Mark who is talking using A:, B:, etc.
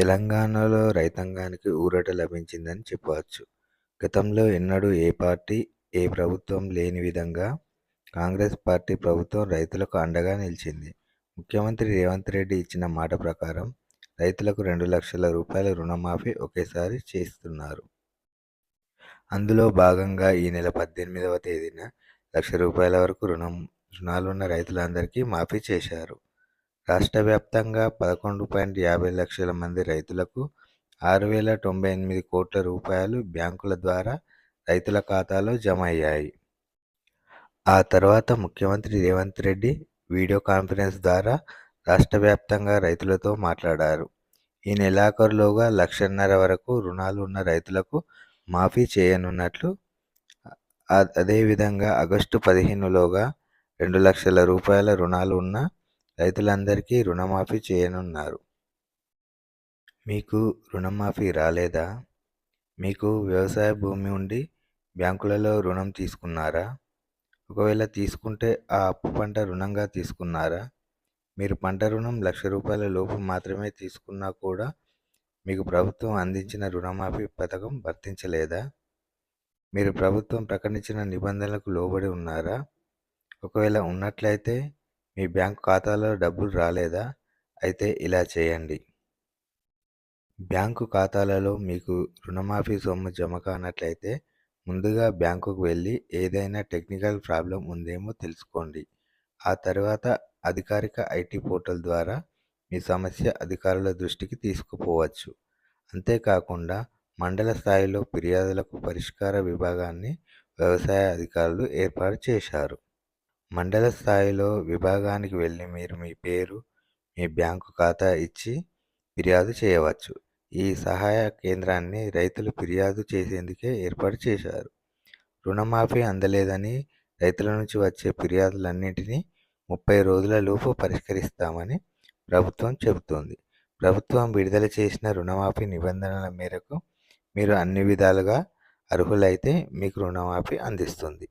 A: తెలంగాణలో రైతాంగానికి ఊరట లభించిందని చెప్పవచ్చు. గతంలో ఎన్నడూ ఏ పార్టీ, ఏ ప్రభుత్వం లేని విధంగా కాంగ్రెస్ పార్టీ ప్రభుత్వం రైతులకు అండగా నిలిచింది. ముఖ్యమంత్రి రేవంత్ రెడ్డి ఇచ్చిన మాట ప్రకారం రైతులకు 2,00,000 రూపాయల రుణమాఫీ ఒకేసారి చేస్తున్నారు. అందులో భాగంగా ఈ నెల 18వ తేదీన రూ. 1,00,000 వరకు రుణాలున్న రైతులందరికీ మాఫీ చేశారు. రాష్ట్ర వ్యాప్తంగా 11.50 లక్షల మంది రైతులకు 6,098 కోట్ల రూపాయలు బ్యాంకుల ద్వారా రైతుల ఖాతాలో జమ అయ్యాయి. ఆ తర్వాత ముఖ్యమంత్రి రేవంత్ రెడ్డి వీడియో కాన్ఫరెన్స్ ద్వారా రాష్ట్ర వ్యాప్తంగా రైతులతో మాట్లాడారు. ఈ నెలాఖరులోగా 1,50,000 వరకు రుణాలు ఉన్న రైతులకు మాఫీ చేయనున్నట్లు, అదేవిధంగా ఆగస్టు 15లోగా 2,00,000 రూపాయల రుణాలు ఉన్న రైతులందరికీ రుణమాఫీ చేయనున్నారు. మీకు రుణమాఫీ రాలేదా? మీకు వ్యవసాయ భూమి ఉండి బ్యాంకులలో రుణం తీసుకున్నారా? ఒకవేళ తీసుకుంటే ఆ అప్పు పంట రుణంగా తీసుకున్నారా? మీరు పంట రుణం రూ. 1,00,000 లోపు మాత్రమే తీసుకున్నా కూడా మీకు ప్రభుత్వం అందించిన రుణమాఫీ పథకం వర్తించలేదా? మీరు ప్రభుత్వం ప్రకటించిన నిబంధనలకు లోబడి ఉన్నారా? ఒకవేళ ఉన్నట్లయితే మీ బ్యాంకు ఖాతాలో డబ్బులు రాలేదా? అయితే ఇలా చేయండి. బ్యాంకు ఖాతాలలో మీకు రుణమాఫీ సొమ్ము జమ కానట్లయితే ముందుగా బ్యాంకుకు వెళ్ళి ఏదైనా టెక్నికల్ ప్రాబ్లం ఉందేమో తెలుసుకోండి. ఆ తర్వాత అధికారిక ఐటీ పోర్టల్ ద్వారా మీ సమస్య అధికారుల దృష్టికి తీసుకుపోవచ్చు. అంతేకాకుండా మండల స్థాయిలో ఫిర్యాదులకు పరిష్కార విభాగాన్ని వ్యవసాయ అధికారులు ఏర్పాటు చేశారు. మండల స్థాయిలో విభాగానికి వెళ్ళి మీరు మీ పేరు, మీ బ్యాంకు ఖాతా ఇచ్చి ఫిర్యాదు చేయవచ్చు. ఈ సహాయ కేంద్రాన్ని రైతులు ఫిర్యాదు చేసేందుకే ఏర్పాటు చేశారు. రుణమాఫీ అందలేదని రైతుల నుంచి వచ్చే ఫిర్యాదులన్నింటినీ 30 రోజుల లోపు పరిష్కరిస్తామని ప్రభుత్వం చెబుతోంది. ప్రభుత్వం విడుదల చేసిన రుణమాఫీ నిబంధనల మేరకు మీరు అన్ని విధాలుగా అర్హులైతే మీకు రుణమాఫీ అందిస్తుంది.